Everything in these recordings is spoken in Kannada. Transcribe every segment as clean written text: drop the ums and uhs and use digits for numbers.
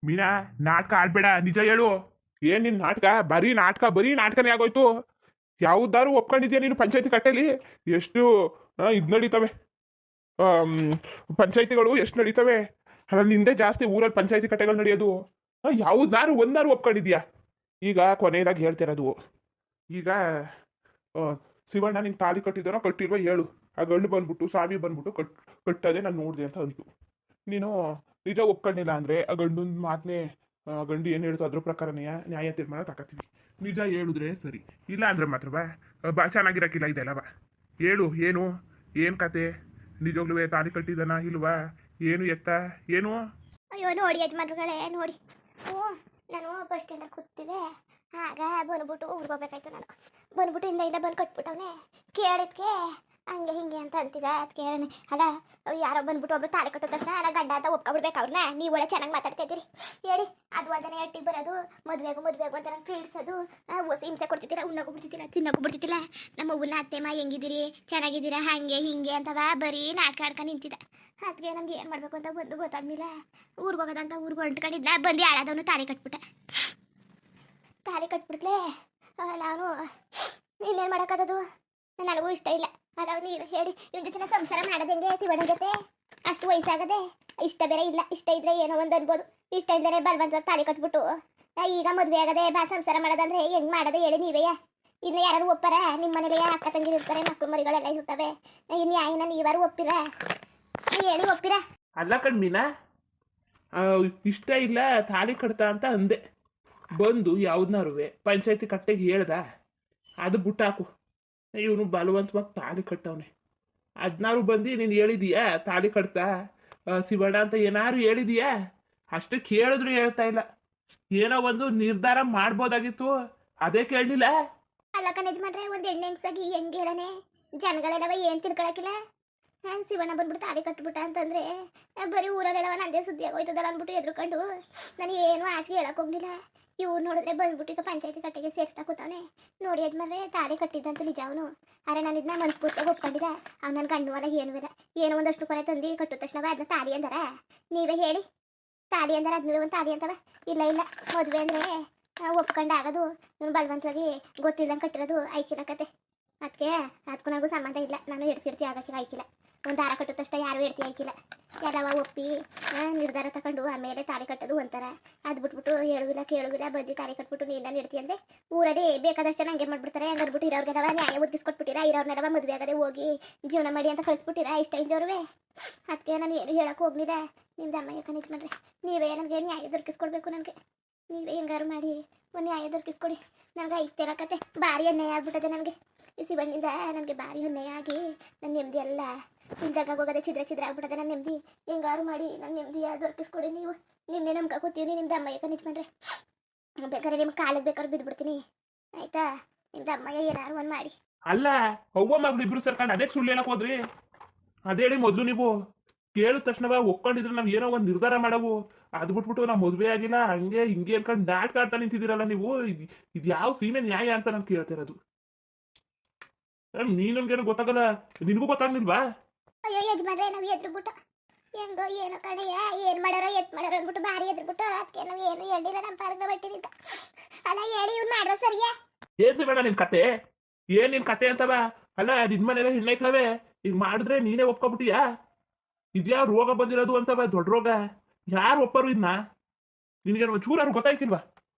ಮೀನಾ, ನಾಟಕ ಆಡ್ಬೇಡ, ನಿಜ ಹೇಳು. ಏನ್ ನಿನ್ ನಾಟಕ? ಬರೀ ನಾಟಕನೇ ಆಗೋಯ್ತು. ಯಾವ್ದಾರು ಒಪ್ಕೊಂಡಿದ್ಯಾ ನೀನು ಪಂಚಾಯತಿ ಕಟ್ಟೆಲಿ? ಎಷ್ಟು ಇದ್ ನಡೀತವೆ, ಪಂಚಾಯತಿಗಳು ಎಷ್ಟು ನಡೀತವೆ? ಅಲ್ಲ, ನಿಂದೆ ಜಾಸ್ತಿ ಊರಲ್ಲಿ ಪಂಚಾಯತಿ ಕಟ್ಟೆಗಳು ನಡೆಯೋದು. ಯಾವ್ದಾರು ಒಂದಾರು ಒಪ್ಕೊಂಡಿದ್ಯಾ? ಈಗ ಕೊನೆಯದಾಗಿ ಹೇಳ್ತಿರೋದು, ಈಗ ಆ, ಶಿವಣ್ಣ ನಿನ್ ತಾಳಿ ಕಟ್ಟಿದಾರೋ ಕಟ್ಟಿಲ್ವೋ ಹೇಳು. ಆ ಗಂಡು ಬಂದ್ಬಿಟ್ಟು ಸ್ವಾಮಿ ಬಂದ್ಬಿಟ್ಟು ಕಟ್ಟದೆ ನಾನು ನೋಡಿದೆ ಅಂತ ಅಂತು. ನೀನು ನಿಜ ಒಪ್ಕೊಂಡಿಲ್ಲ ಅಂದ್ರೆ ಆ ಗಂಡನ ಮಾತನ್ನೇ, ಗಂಡು ಏನು ಹೇಳ್ತು ಅದ್ರ ಪ್ರಕಾರನೇ ನ್ಯಾಯ ತೀರ್ಮಾನ ತಗೋತೀವಿ. ನಿಜ ಹೇಳಿದ್ರೆ ಸರಿ, ಇಲ್ಲ ಅಂದ್ರೆ ಮಾತ್ರ ಬಾ ಚೆನ್ನಾಗಿರಕ್ಕಿಲ್ಲ ಇದೆಲ್ಲ. ಬಾ ಹೇಳು, ಏನು ಕತೆ? ನಿಜವಾಗ್ಲೂ ತಾಳಿ ಕಟ್ಟಿದನ ಇಲ್ವಾ? ಏನು ಎತ್ತ ಏನು? ಅಯ್ಯೋ ನೋಡಿ ಯಜಮಾನ್ರುಗಳೇ ನೋಡಿ. ಓ, ನಾನು ಬಸ್ ಸ್ಟ್ಯಾಂಡಲ್ಲಿ ಕೂತಿದ್ದೆ. ಆಗ ಬಂದ್ಬಿಟ್ಟು ಊರಿಗೆ ಹೋಗ್ಬೇಕಾಯ್ತು. ನಾನು ಬಂದ್ಬಿಟ್ಟು ಇಂದ ಬಂದು ಕಟ್ಬಿಟ್ಟವನೆ. ಕೇಳಿದ್ಕೆ ಹಂಗೆ ಹಿಂಗೆ ಅಂತ ಅಂತಿದ್ದ. ಅದಕ್ಕೆ ಅಲ್ಲ, ಯಾರೋ ಬಂದ್ಬಿಟ್ಟು ಒಬ್ರು ತಾಳಿ ಕಟ್ಟೋ ತಕ್ಷಣ ಅಲ್ಲ ಗಂಡ ಅಂತ ಒಪ್ಕೊಬಿಡ್ಬೇಕು ಅವ್ರನ್ನ. ನೀವು ಒಳ್ಳೆ ಚೆನ್ನಾಗಿ ಮಾತಾಡ್ತಾ ಇದ್ದೀರಿ ಹೇಳಿ. ಅದು ಅದನ್ನೇ ಎಟ್ಟಿಗೆ ಬರೋದು, ಮದುವೆಗೂ ಅಂತ ನಂಗೆ ಪೀಡಿಸೋದು, ಹೊಸ ಹಿಂಸೆ ಕೊಡ್ತಿದ್ದೀರಾ, ಉಣ್ಣೋಗೂ ಬಿಡ್ತಿದ್ದಿಲ್ಲ, ತಿನ್ನೋಗೂ ಬಿಡ್ತಿದ್ದಿಲ್ಲ. ನಮ್ಮ ಅವ್ವನ ಅತ್ತೆಮ್ಮ ಹೆಂಗಿದ್ದೀರಿ, ಚೆನ್ನಾಗಿದ್ದೀರಾ, ಹಾಗೆ ಹಿಂಗೆ ಅಂತವ ಬರೀ ನಾಟಕ ಆಡ್ಕೊಂಡು ನಿಂತಿದ್ದ. ಅದಕ್ಕೆ ನಮ್ಗೆ ಏನು ಮಾಡಬೇಕು ಅಂತ ಒಂದು ಗೊತ್ತಾಗ್ಲಿಲ್ಲ. ಊರಿಗೆ ಹೋಗೋದಂತ ಊರಿಗೆ ಹೊಂಟ್ಕೊಂಡಿದ್ದ. ಬಂದು ಆಡೋದವನು ತಾಳಿ ಕಟ್ಬಿಟ್ಟೆ. ತಾಳಿ ಕಟ್ಬಿಡ್ಲೆ ನಾನು ಇನ್ನೇನು ಮಾಡೋಕ್ಕಾಗೋದು? ನನಗೂ ಇಷ್ಟ ಇಲ್ಲ. ಅಲ್ಲ, ನೀವು ಹೇಳಿ, ಇವ್ನ ಜೊತೆ ಸಂಸಾರ ಮಾಡೋದು ಹೆಂಗೆ? ಶಿವಣ್ಣ ಜೊತೆ ಅಷ್ಟು ವಯಸ್ಸಾಗದೆ. ಇಷ್ಟ ಬೇರೆ ಇಲ್ಲ. ಇಷ್ಟ ಇದ್ರೆ ಏನೋ ಒಂದು ಅನ್ಬೋದು, ಇಷ್ಟ ಇಲ್ಲದೆ ಬಲವಂತ ತಾಳಿ ಕಟ್ಬಿಟ್ಟು ಈಗ ಮದುವೆ ಆಗದೆ ಬಾ ಸಂಸಾರ ಮಾಡೋದಂದ್ರೆ ಹೆಂಗೆ ಮಾಡೋದು ಹೇಳಿ ನೀವೇ? ಇನ್ನು ಯಾರು ಒಪ್ಪರ? ನಿಮ್ಮ ಮನೇಲಿ ಅಕ್ಕ ತಂಗಿರು ಇರ್ತಾರೆ, ಮಕ್ಕಳು ಮರಿಗಳೆಲ್ಲ ಇರ್ತವೆ. ಇನ್ನು ಯಾಯಿನ ನೀವಾರು ಒಪ್ಪಿರ ಹೇಳಿ? ಒಪ್ಪಿರ? ಅಲ್ಲ ಕಣ್ಮೀನಾ, ಇಷ್ಟ ಇಲ್ಲ ತಾಳಿ ಕಟ್ತಾ ಅಂತ ಅಂದೆ. ಬಂದು ಯಾವ್ದನ್ನಾರುವೆ ಪಂಚಾಯತಿ ಕಟ್ಟೆಗೆ ಹೇಳ್ದ, ಅದು ಬಿಟ್ಟಾಕು. ಇವನು ಬಲವಂತವಾಗಿ ತಾಳಿ ಕಟ್ಟವನೆ. ಅದನ್ನಾರು ಬಂದು ನೀನು ಹೇಳಿದೀಯಾ ತಾಳಿ ಕಟ್ತಾ ಶಿವಣ್ಣ ಅಂತ ಏನಾರು ಹೇಳಿದೀಯಾ? ಅಷ್ಟು ಕೇಳಿದ್ರು ಹೇಳ್ತಾ ಇಲ್ಲ. ಏನೋ ಒಂದು ನಿರ್ಧಾರ ಮಾಡ್ಬೋದಾಗಿತ್ತು, ಅದೇ ಕೇಳಲಿಲ್ಲ. ಅಲ್ಲ ಯಜಮಾನ್ರೆ, ಒಂದು ಎಣ್ಣೆ ಹೆಂಗ್ಸಾಗಿ ಹೆಂಗೆ ಹೇಳನೆ? ಜನಗಳೆಲ್ಲವ ಏನು ತಿಳ್ಕೊಳಕಿಲ್ಲ. ಶಿವಣ್ಣ ಬಂದ್ಬಿಟ್ಟು ತಾಳಿ ಕಟ್ಬಿಟ್ಟ ಅಂತಂದ್ರೆ ಬರೀ ಊರಲ್ಲೆಲ್ಲವ ನಂದೇ ಸುದ್ದಿ ಆಗೋಯ್ತದಲ್ಲ ಅಂದ್ಬಿಟ್ಟು ಎದ್ರುಕೊಂಡು ನಾನು ಏನು ಆಚೆಗೆ ಹೇಳಕ್ ಹೋಗ್ಲಿಲ್ಲ. ಇವ್ರು ನೋಡಿದ್ರೆ ಬಂದ್ಬಿಟ್ಟು ಈಗ ಪಂಚಾಯತಿ ಕಟ್ಟೆಗೆ ಸೇರ್ಸ್ತಾ ಕೂತವನೆ. ನೋಡಿ ಯಜಮಾನ್ರೆ, ತಾಳಿ ಕಟ್ಟಿದ್ದಂತೂ ನಿಜ ಅವನು. ಅರೆ ನಾನು ಇದನ್ನ ಮನಸ್ಫೂರ್ತಿಯಾಗಿ ಒಪ್ಕೊಂಡಿದ್ದ. ಅವ್ನು ನನ್ನ ಗಂಡು ಅಲ್ಲ, ಏನೂ ಇಲ್ಲ. ಏನೋ ಒಂದಷ್ಟು ಕೊನೆ ತಂದು ಕಟ್ಟಿದ ತಕ್ಷಣ ಅದನ್ನ ತಾಳಿ ಅಂದಾರ? ನೀವೇ ಹೇಳಿ. ತಾಳಿ ಅಂದಾರ ಅದನ್ನ ಒಂದು ತಾಳಿ ಅಂತವ? ಇಲ್ಲ ಇಲ್ಲ, ಮದುವೆ ಅಂದರೆ ಒಪ್ಕೊಂಡು ಆಗೋದು. ಇವನು ಬಲವಂತವಾಗಿ ಗೊತ್ತಿಲ್ಲದಂಗೆ ಕಟ್ಟಿರೋದು ಐಕಿಲ್ಲ ಕತೆ. ಅದಕ್ಕೆ ಅದಕ್ಕೂ ನನಗೂ ಸಂಬಂಧ ಇಲ್ಲ. ನಾನು ಎಡ್ತಿ ಆಗೋಕ್ಕಿಲ್ಲ, ಐಕಿಲ್ಲ. ಒಂದು ದಾರ ಕಟ್ಟೋ ತಕ್ಷಣ ಯಾರು ಎಡ್ತಿ ಆಯ್ಕಿಲ್ಲ. ಎಲ್ಲವ ಒಪ್ಪಿ ನಿರ್ಧಾರ ತಗೊಂಡು ಆಮೇಲೆ ತಾಳಿ ಕಟ್ಟೋದು ಒಂಥರ. ಅದು ಬಿಟ್ಬಿಟ್ಟು ಹೇಳುವಿಲ್ಲ ಕೇಳುವಿಲ್ಲ ಬಂದು ತಾಳಿ ಕಟ್ಬಿಟ್ಟು ನೀನು ಎಡ್ತಿ ಅಂದರೆ ಊರಲ್ಲಿ ಬೇಕಾದಷ್ಟು ಜನ ಹಂಗೆ ಮಾಡ್ಬಿಡ್ತಾರೆ. ಹಂಗೆ ಅಂದ್ಬಿಟ್ಟು ಇರೋರಿಗೆಲ್ಲ ನ್ಯಾಯ ಒದಗಿಸ್ಕೊಟ್ಬಿಟ್ಟಿರಾ, ಇರೋರ್ನೆಲ್ಲ ಮದುವೆ ಆಗದೆ ಹೋಗಿ ಜೀವನ ಮಾಡಿ ಅಂತ ಕಳಿಸ್ಬಿಟ್ಟಿರಾ ಇಷ್ಟ ಇದ್ದವ್ರುವೆ. ಅದಕ್ಕೆ ನಾನು ಏನು ಹೇಳೋಕೆ ಹೋಗ್ಲಿಲ್ಲ. ನಿಮ್ದು ಅಮ್ಮ ಯಾಕೆ ನಿಜಮನ್ರಿ, ನೀವೇ ನನಗೆ ನ್ಯಾಯ ದೊರಕಿಸ್ಕೊಡ್ಬೇಕು. ನನಗೆ ನೀವೇ ಹೆಂಗಾರು ಮಾಡಿ ಒಂದು ನ್ಯಾಯ ದೊರಕಿಸ್ಕೊಡಿ. ನನಗೆ ಐತೆ ಕತೆ ಭಾರಿ ಅನ್ಯಾಯ ಆಗ್ಬಿಟ್ಟದೆ ನನಗೆ. ಈ ಶಿವಣ್ಣಿಂದ ನನಗೆ ಭಾರಿ ಅನ್ಯಾಯ ಆಗಿ ನನ್ನ ನೆಮ್ಮದಿ ಎಲ್ಲ ಇಂದಾಗ ಹೋಗೋದೆ ಛಿದ್ರ ಆಗ್ಬಿಟ್ಟದೆ. ನನ್ನ ನೆಮ್ಮದಿ ಹೆಂಗಾರು ಮಾಡಿ ನನ್ನ ನೆಮ್ಮದಿಯ ದೊರಕಿಸ್ಕೊಡಿ. ನೀವು ನಿಮ್ಮನ್ನೇ ನಮ್ಗೆ ಕೂತೀವಿ. ನಿಮ್ದು ಅಮ್ಮಯ್ಯ ಕನಿಜ್ಮನ್ರಿ, ಬೇಕಾದ್ರೆ ನಿಮ್ಮ ಕಾಲಿಗೆ ಬೇಕಾದ್ರೆ ಬಿದ್ದುಬಿಡ್ತೀನಿ ಆಯ್ತಾ? ನಿಮ್ದು ಅಮ್ಮಯ್ಯ ಏನಾರು ಒಂದು ಮಾಡಿ. ಅಲ್ಲ, ಅವ್ವ ಮಗಳು ಇಬ್ರು ಸೇರ್ಕೊಂಡು ಅದಕ್ಕೆ ಸುಳ್ಳು ಹೇಳಕ್ ಹೋದ್ರಿ? ಅದೇಳಿ ಮೊದಲು ನೀವು ಕೇಳಿದ ತಕ್ಷಣ ಒಪ್ಕೊಂಡಿದ್ರೆ ನಾವು ಏನೋ ಒಂದು ನಿರ್ಧಾರ ಮಾಡವು. ಅದು ಬಿಟ್ಬಿಟ್ಟು ನಾವು ಮದುವೆ ಆಗಿಲ್ಲ ಹಂಗೆ ಹಿಂಗೆ ಅನ್ಕೊಂಡು ನಾಟಕ ಆಡ್ತಾ ನಿಂತಿದ್ದೀರಲ್ಲ ನೀವು. ಇದು ಯಾವ ಸೀಮೆ ನ್ಯಾಯ ಅಂತ ನಾನು ಕೇಳ್ತಿರೋದು. ನೀನನ್ಗೇನು ಗೊತ್ತಾಗಲ್ಲ, ನಿನಗೂ ಗೊತ್ತಾಗ್ಲಿಲ್ವಾ? ಅಯ್ಯೋ ಯಜಮಾನ್ರೆ, ನಾವು ಎದ್ರುಬಿಟ್ಟು ಹೆಂಗೋ ಏನೋ ಕಡೆಯ ಏನು ಮಾಡೋರೋ ಎತ್ ಮಾಡೋರೋ ಅಂದ್ಬಿಟ್ಟು ಭಾರಿ ಎದ್ರುಬಿಟ್ಟು ಅದಕ್ಕೆ ನಾವು ಏನು ಹೇಳಿಲ್ಲ. ನಮ್ಮ ಪಾರ್ಗ ಬಟ್ಟಿನಿಂದ ಅಲ್ಲ ಹೇಳಿ ಇವ್ನು ಮಾಡ್ರ ಸರಿಯಾ? ಏನ್ಸಿ ಬೇಡ ನಿನ್ ಕತೆ, ಏನ್ ನಿನ್ ಕತೆ ಅಂತವ? ಅಲ್ಲ, ನಿನ್ ಮನೇಲಿ ಹೆಣ್ಣೈಕ್ಲವೆ ಈಗ ಮಾಡಿದ್ರೆ ನೀನೇ ಒಪ್ಕೊಬಿಟ್ಟಿಯಾ? ಇದ್ಯಾ ರೋಗ ಬಂದಿರೋದು ಅಂತವ, ದೊಡ್ಡ ರೋಗ. ಯಾರು ಒಪ್ಪರು ಇದನ್ನ? ನಿನಗೇನು ಒಂಚೂರು ಗೊತ್ತಾಯ್ತಿಲ್ವಾ?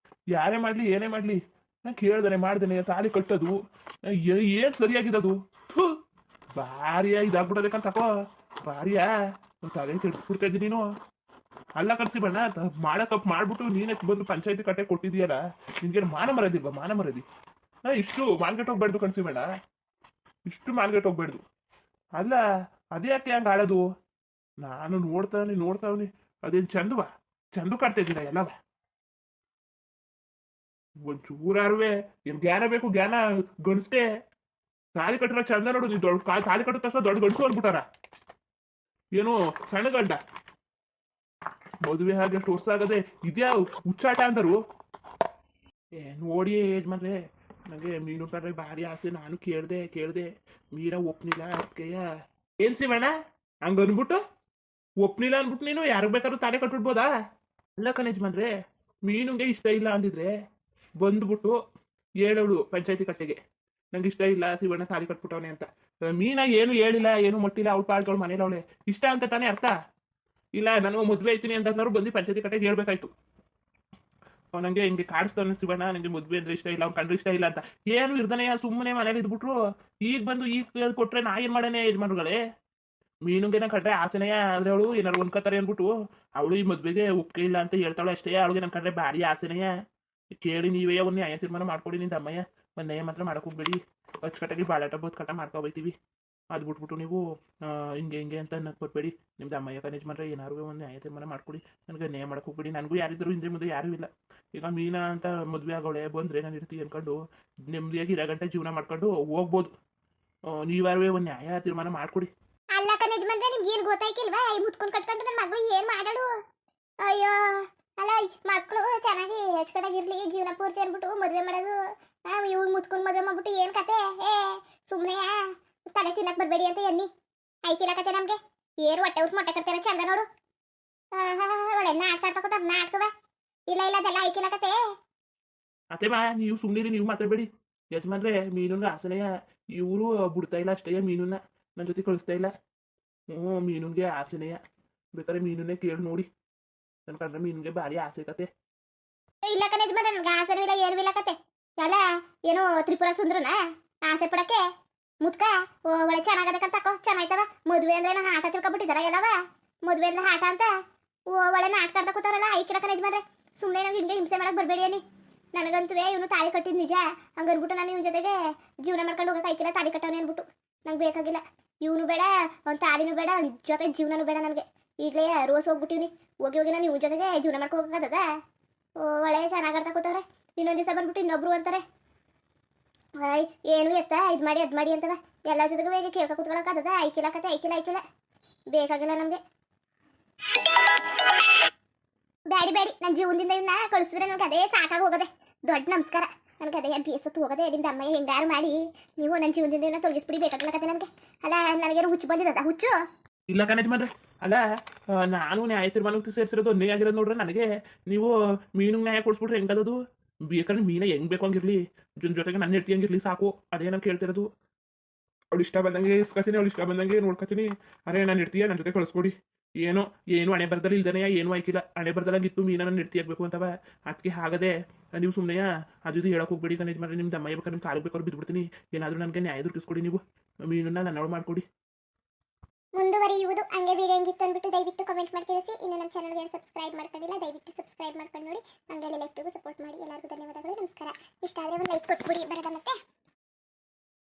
ಯಾರೇ ಮಾಡ್ಲಿ ಏನೇ ಮಾಡ್ಲಿ ನಾನು ಕೇಳ್ದೇನೆ ಮಾಡ್ದೇನೆ ತಾಳಿ ಕಟ್ಟೋದು ಏನ್ ಸರಿಯಾಗಿದ್ದದು? ಭಾರಿಯ ಇದಾಗ್ಬಿಡೋದಕ್ಕಂತ ತಕೋ, ಭಾರಿಯಾ ತಲೆ ಕೆಡ್ಸ್ಬಿಡ್ತಾ ಇದ್ದೀನಿ ನೀನು. ಅಲ್ಲ ಕಟ್ಸಿ ಬಣ್ಣ ಮಾಡೋ ತಪ್ಪು ಮಾಡ್ಬಿಟ್ಟು ನೀನೇ ಬಂದು ಪಂಚಾಯತಿ ಕಟ್ಟೆ ಕೊಟ್ಟಿದೀಯಲ್ಲ, ನಿನ್ಗೇನು ಮಾನ ಮರದಿಲ್ವಾ? ಮಾನ ಮರದಿ ಇಷ್ಟು ಮಾನ್ಗೆಟ್ ಹೋಗ್ಬೇಡ್ದು ಕಣ್ಸಿ ಬೇಡ, ಇಷ್ಟು ಮಾನ್ಗೆಟ್ ಹೋಗ್ಬೇಡ್ದು. ಅಲ್ಲ, ಅದೇ ಯಾಕೆ ಹಂಗೆ ಆಡೋದು? ನಾನು ನೋಡ್ತಾವನಿ ಅದೇನು ಚಂದವಾ? ಚಂದ ಕಾಡ್ತಾ ಇದ್ದೀರಾ ಎಲ್ಲವ? ಒಂಚೂರಾರುವೆ ಏನ್ ಜ್ಞಾನ ಬೇಕು? ಜ್ಞಾನ ಗಣಿಸ್ತೆ ತಾಳಿ ಕಟ್ಟಿರೋ ಚಂದ ನೋಡು. ನೀವು ದೊಡ್ಡ ತಾಳಿ ಕಟ್ಟಿದ ತಕ್ಷಣ ದೊಡ್ಡ ಗಂಡಸು ಅಂದ್ಬಿಟ್ಟಾರ. ಏನು ಸಣ್ಣ ಗಂಡ ಮದುವೆ ಹಾಗೆ ಅಷ್ಟು ವರ್ಷ ಆಗದೆ ಇದ್ಯಾ ಹುಚ್ಚಾಟ ಅಂದರು? ನೋಡಿ ಯಜಮಾನ್ರೆ, ನನಗೆ ಮೀನು ಕಡ್ರೆ ಭಾರಿ ಆಸೆ. ನಾನು ಕೇಳ್ದೆ ಮೀರ ಒಪ್ನಿಲ್ಲ. ಅದಕ್ಕೆಯ ಏನ್ ಸಿವಣ್ಣ ಹಂಗ ಅನ್ಬಿಟ್ಟು ಒಪ್ನಿಲ್ಲ ಅನ್ಬಿಟ್ಟು ನೀನು ಯಾರಿಗೆ ಬೇಕಾದ್ರೂ ತಾಳಿ ಕಟ್ಬಿಡ್ಬೋದಾ? ಅಲ್ಲ ಕಣ್ ಯಜಮಾನ್ರೆ, ಮೀನುಗೆ ಇಷ್ಟ ಇಲ್ಲ ಅಂದಿದ್ರೆ ಬಂದ್ಬಿಟ್ಟು ಹೇಳೋಳು ಪಂಚಾಯತಿ ಕಟ್ಟೆಗೆ, ನಂಗೆ ಇಷ್ಟ ಇಲ್ಲ ಶಿವಣ್ಣ ತಾಳಿ ಕಟ್ಬಿಟ್ಟವನೆ ಅಂತ. ಮೀನ ಏನು ಹೇಳಿಲ್ಲ, ಏನು ಮಟ್ಟಿಲ್ಲ, ಅವಳು ಪಾಡ್ಗಳು ಮನೇಲಿ ಅವಳೆ ಇಷ್ಟ ಅಂತ ತಾನೇ ಅರ್ಥ. ಇಲ್ಲ ನಾನು ಮದುವೆ ಐತೀನಿ ಅಂತಂದ್ರು ಬಂದು ಪಂಚಾಯತಿ ಕಟ್ಟೆಗೆ ಹೇಳ್ಬೇಕಾಯ್ತು. ನಂಗೆ ಹಿಂಗೆ ಕಾಡಿಸ್ತಾನೆ ಶಿವಣ್ಣ, ನಂಗೆ ಮದುವೆ ಅಂದ್ರೆ ಇಷ್ಟ ಇಲ್ಲ, ಅವ್ನು ಕಂಡ್ರೆ ಇಷ್ಟ ಇಲ್ಲ ಅಂತ. ಏನು ಇರ್ದಾನೆ ಸುಮ್ಮನೆ ಮನೇಲಿ ಇದ್ಬಿಟ್ರು, ಈಗ ಬಂದು ಈಗ ಕೊಟ್ರೆ ನಾ ಏನ್ ಮಾಡೇನೆ ಯಜಮಾನ್ಗಳೇ. ಮೀನುಗೆನ ಕಂಡ್ರೆ ಆಸೆನೇ ಆದ್ರೆ ಅವಳು ಏನಾರು ಅನ್ಕೋತಾರೆ ಅನ್ಬಿಟ್ಟು ಅವಳು ಈ ಮದ್ವೆಗೆ ಒಪ್ಪಿಗೆ ಇಲ್ಲ ಅಂತ ಹೇಳ್ತಾಳೆ ಅಷ್ಟೇ. ಅವಳಿಗೆ ನನ್ ಕಂಡ್ರೆ ಭಾರಿ ಆಸೆನೆಯ. ಕೇಳಿ ನೀವೇ ಒಂದು ನ್ಯಾಯ ತೀರ್ಮಾನ ಮಾಡ್ಕೊಡಿ ನಿಂದ ಅಮ್ಮಯ್ಯ. ಒಂದು ನ್ಯಾಯ ಮಾತ್ರ ಮಾಡಕ್ ಹೋಗ್ಬೇಡಿ. ಅಚ್ಚುಕಟ್ಟಾಗಿ ಬಾಳಾಟ ಬೋತ್ ಕಟ್ಟ ಮಾಡ್ಕೊಬೈತೀವಿ. ಅದು ಬಿಟ್ಬಿಟ್ಟು ನೀವು ಹಿಂಗೆ ಹಿಂಗೆ ಅಂತ ಅನ್ನಕ್ ಬರ್ಬೇಡಿ. ನಿಮ್ದು ಅಮ್ಮಯ್ಯ ಕನೇಜ್ ಮಾಡ್ರೆ ಏನಾರು ಒಂದು ನ್ಯಾಯ ತೀರ್ಮಾನ ಮಾಡ್ಕೊಡಿ. ನನಗೆ ನ್ಯಾಯ ಮಾಡಕ್ ಹೋಗ್ಬೇಡಿ. ನನಗೂ ಯಾರಿದ್ರು ಹಿಂದೆ ಮುಂದೆ ಯಾರೂ ಇಲ್ಲ. ಈಗ ಮೀನಾ ಅಂತ ಮದುವೆ ಆಗೋಳೆ ಬಂದ್ರೆ ನಾನು ಇರ್ತೀವಿ ಅನ್ಕೊಂಡು ನೆಮ್ಮದಿಯಾಗಿ 2 ಗಂಟೆ ಜೀವನ ಮಾಡ್ಕೊಂಡು ಹೋಗ್ಬೋದು. ನೀವಾರುವೆ ಒಂದು ನ್ಯಾಯ ತೀರ್ಮಾನ ಮಾಡ್ಕೊಡಿ. ಅಲ್ಲ ಕಣ್ ಯಜಮಾನ್ರೆ, ನಿಮ್ಗೆ ಏನು ಗೊತ್ತಾಯ್ಕಿಲ್ವಾ? ಈ ಮುತ್ಕೊಂಡು ಕಟ್ಕೊಂಡು ನನ್ನ ಮಗಳು ಏನ್ ಮಾಡಾಡು? ಅಯ್ಯೋ ಅಲ್ಲ, ಮಕ್ಕಳು ಚೆನ್ನಾಗಿ ಹೆಚ್ಕಟಾಗಿರ್ಲಿ ಜೀವನ ಪೂರ್ತಿ ಅನ್ಬಿಟ್ಟು ಮದುವೆ ಮಾಡೋದು. ಇವ್ಳು ಮುತ್ಕೊಂಡು ಮದುವೆ ಮಾಡ್ಬಿಟ್ಟು ಏನ್ ಕತೆ? ಸುಮ್ಮನೆ ತಲೆ ತಿನ್ನಕ್ ಬರಬೇಡಿ ಅಂತ ಎನ್ನಿ ಐಕಿಲ್ಲ ಕತೆ ನಮ್ಗೆ. ಏರು ಹೊಟ್ಟೆ ಉಸ್ ಮೊಟ್ಟೆ ಕಟ್ತೇನೆ ಚಂದ ನೋಡು. ಒಳ್ಳೆ ನಾಟಕ ಆಡ್ತಕೋತ ನಾಟಕವ. ಇಲ್ಲ ಇಲ್ಲ ಅದೆಲ್ಲ ಐಕಿಲ್ಲ ಕತೆ. ಅತ್ತೇಮ್ಮ ನೀವು ಸುಮ್ಮನಿರಿ, ನೀವು ಮಾತಾಡಬೇಡಿ. ಯಜಮಾನ್ರೆ ಮೀನುನ ಆಸನೆಯ ಇವರು ಬಿಡ್ತಾ ಇಲ್ಲ ಅಷ್ಟೇ. ಮೀನುನ ನನ್ನ ಜೊತೆ ಕಳಿಸ್ತಾ ಇಲ್ಲ. ಮೀನುಗೆ ಆಸೆನೆಯ. ಬೇಕಾದ್ರೆ ಮೀನುನೇ ಕೇಳಿ ನೋಡಿ. ನನ್ನ ಕಂಡ್ರೆ ಮೀನಿಗೆ ಭಾರಿ ಆಸೆ ಕತೆ. ಇಲ್ಲ ಕಣೆ ಯಜಮಾನ್ರೆ, ನನ್ಗೆ ಆಸೆನೂ ಇಲ್ಲ ಏನೂ ಇಲ್ಲ ಕತೆ. ಅಲ್ಲ ಏನೋ ತ್ರಿಪುರ ಸುಂದ್ರನ ಆಸೆ ಪಡಕ್ಕೆ ಮುತ್ಕ ಒಳ್ಳೆ ಚೆನ್ನಾಗದಕ್ಕಂತ ತಕೋ ಚೆನ್ನಾಯ್ತವ. ಮದುವೆ ಅಂದ್ರೆ ಆಟ ತಿಳ್ಕೊಬಿಟ್ಟಿದಾರ ಎಲ್ಲವ. ಮದುವೆ ಅಂದ್ರೆ ಆಟ ಅಂತ ಒಳ್ಳೆ ನಾಟಕ ಆಡ್ತಾ ಕೂತಾರಲ್ಲ ಐಕಿಲ್ಲ ಕಣೆ ಯಜಮಾನ್ರೆ. ಸುಮ್ಮನೆ ನಾವು ಹಿಂಗೆ ಹಿಂಸೆ ಮಾಡಕ್ ಬರಬೇಡಿ ಅನ್ನಿ. ನನಗಂತೂ ಇವನು ತಾಳಿ ಕಟ್ಟಿದ್ ನಿಜ. ಹಂಗನ್ಬಿಟ್ಟು ನಾನು ಇವನ ಜೊತೆಗೆ ಜೀವನ ಮಾಡ್ಕೊಂಡು ಹೋಗಕ್ಕೆ ಐಕಿಲ್ಲ. ತಾಳಿ ಕಟ್ಟವನೇ ಅನ್ಬಿಟ್ಟು ನಂಗೆ ಬೇಕಾಗಿಲ್ಲ. ಇವನು ಬೇಡ, ಅವ್ನ ತಾಳಿನೂ ಬೇಡ, ಜೊತೆ ಜೀವನನೂ ಬೇಡ ನನಗೆ. ಈಗಲೇ ರೋಸ್ ಹೋಗ್ಬಿಟ್ಟಿವ್ನಿ. ಹೋಗಿ ಹೋಗಿ ನಾನು ಇವ್ನ ಜೊತೆಗೆ ಜೀವನ ಮಾಡ್ಕೊ ಹೋಗಕ್ಕದ? ಒಳ್ಳೆ ಚೆನ್ನಾಗಿ ಆಡ್ತಾ ಕೂತವ್ರೆ. ಇನ್ನೊಂದು ದಿವಸ ಬಂದ್ಬಿಟ್ಟು ಇನ್ನೊಬ್ರು ಅಂತಾರೆ ಏನು ಎತ್ತ ಇದು ಮಾಡಿ ಅದು ಮಾಡಿ ಅಂತವ. ಎಲ್ಲ ಜೊತೆಗೆ ಹೇಗೆ ಕೇಳ್ಕೊ ಕೂತ್ಕೊಳಕ್ಕದ? ಐಕಿಲ್ಲ ಕತೆ ಐಕಿಲ್ಲ ಐಕಿಲ್ಲ. ಬೇಕಾಗಿಲ್ಲ ನಮಗೆ. ಬ್ಯಾಡಿ ಬ್ಯಾಡಿ, ನನ್ನ ಜೀವನದಿಂದ ಇವನ್ನ ಕಳಿಸಿದ್ರೆ ನನಗೆ ಅದೇ ಸಾಕಾಗಿ ಹೋಗದೆ. ದೊಡ್ಡ ನಮಸ್ಕಾರ. ನನಗೆ ಅದೇ ಬೇಸತ್ತು ಹೋಗದೆ. ನಿಮ್ದು ಅಮ್ಮಯ್ಯ ಹಿಂಗಾರು ಮಾಡಿ ನೀವು ನನ್ನ ಜೀವನದಿಂದ ಇವನ್ನ ತೊಲಗಿಸ್ಬಿಡಿ. ಬೇಕಾಗಿಲ್ಲ ಕತೆ ನನಗೆ. ಅಲ್ಲ ನನಗೇನು ಹುಚ್ಚು ಬಂದಿದ್ದದ? ಹುಚ್ಚು ಇಲ್ಲ ಕಣ್ ಯಜಮಾನ್ರೆ. ಅಲ್ಲ ನಾನು ನ್ಯಾಯ ತೀರ್ಮಾನಕ್ಕೆ ಸೇರಿಸಿರೋದು ಅನ್ಯಾಯ ಆಗಿರೋದು ನೋಡ್ರೆ ನನಗೆ. ನೀವು ಮೀನಿಗೆ ನ್ಯಾಯ ಕೊಡಿಸ್ಬಿಟ್ರೆ ಹೆಂಗದದು? ಬೇಕಾದ್ರೆ ಮೀನ ಹೆಂಗ್ ಬೇಕು ಹಂಗಿರ್ಲಿ, ಜೊತೆಗೆ ನನ್ನ ಹೆಂಡ್ತಿ ಹಂಗಿರ್ಲಿ ಸಾಕು. ಅದೇ ನಾನು ಕೇಳ್ತಿರೋದು. ಅವಳು ಇಷ್ಟ ಬಂದಂಗೆ ಇಸ್ಕೊತೀನಿ, ಅವಳು ಇಷ್ಟ ಬಂದಂಗೆ ನೋಡ್ಕೊತೀನಿ. ಅರೆ ನಾನು ಹೆಂಡ್ತಿಯ ನನ್ನ ಜೊತೆ ಕಳಿಸ್ಕೊಡಿ. ಏನು ಹಣೆ ಬರ್ದಲ್ಲಿ ಇಲ್ದೇನೆ ಏನು ಆಯ್ಕಿಲ್ಲ. ಹಣೆ ಬರ್ದಲ್ಲಾಗಿತ್ತು ಮೀನ ನನ್ನ ಹೆಂಡ್ತಿ ಆಗ್ಬೇಕು ಅಂತವ. ಅದಕ್ಕೆ ಆಗದೆ ನೀವು ಸುಮ್ಮನೆ ಅದು ಇದು ಹೇಳಕ್ ಹೋಗ್ಬೇಡಿ ಕಣ್ ಯಜಮಾನ್ರೆ. ನಿಮ್ದು ಅಮ್ಮಯ್ಯ ಬೇಕಾದ್ರೆ ನಿಮ್ಮ ಕಾಲಿಗೆ ಬೇಕಾದ್ರೆ ಬಿದ್ದುಬಿಡ್ತೀನಿ. ಏನಾದರೂ ನನಗೆ ನ್ಯಾಯ ದೊರಕಿಸ್ಕೊಡಿ. ನೀವು ಮೀನನ್ನ ನನ್ನವಳು ಮಾಡ್ಕೊಡಿ. ಮುಂದುವರಿಯುವುದು. ಹಂಗೆ ವಿಡಿಯೋ ಹೆಂಗಿತ್ತು ಅಂದ್ಬಿಟ್ಟು ದಯವಿಟ್ಟು ಕಮೆಂಟ್ ಮಾಡಿ ತಿಳಿಸಿ. ಇನ್ನು ನಮ್ಮ ಚಾನಲ್ಗೆ ಸಬ್ಸ್ಕ್ರೈಬ್ ಮಾಡ್ಕೊಂಡಿಲ್ಲ ದಯವಿಟ್ಟು ಸಬ್ಸ್ಕ್ರೈಬ್ ಮಾಡ್ಕೊಂಡು ನೋಡಿ. ಹಂಗೆ ಲೈಕ್ಗೂ ಸಪೋರ್ಟ್ ಮಾಡಿ. ಎಲ್ಲರಿಗೂ ಧನ್ಯವಾದಗಳು, ನಮಸ್ಕಾರ. ಇಷ್ಟ ಆದರೆ ಒಂದು ಲೈಕ್ ಕೊಟ್ಬಿಡಿ. ಬರೋದ ಮತ್ತೆ.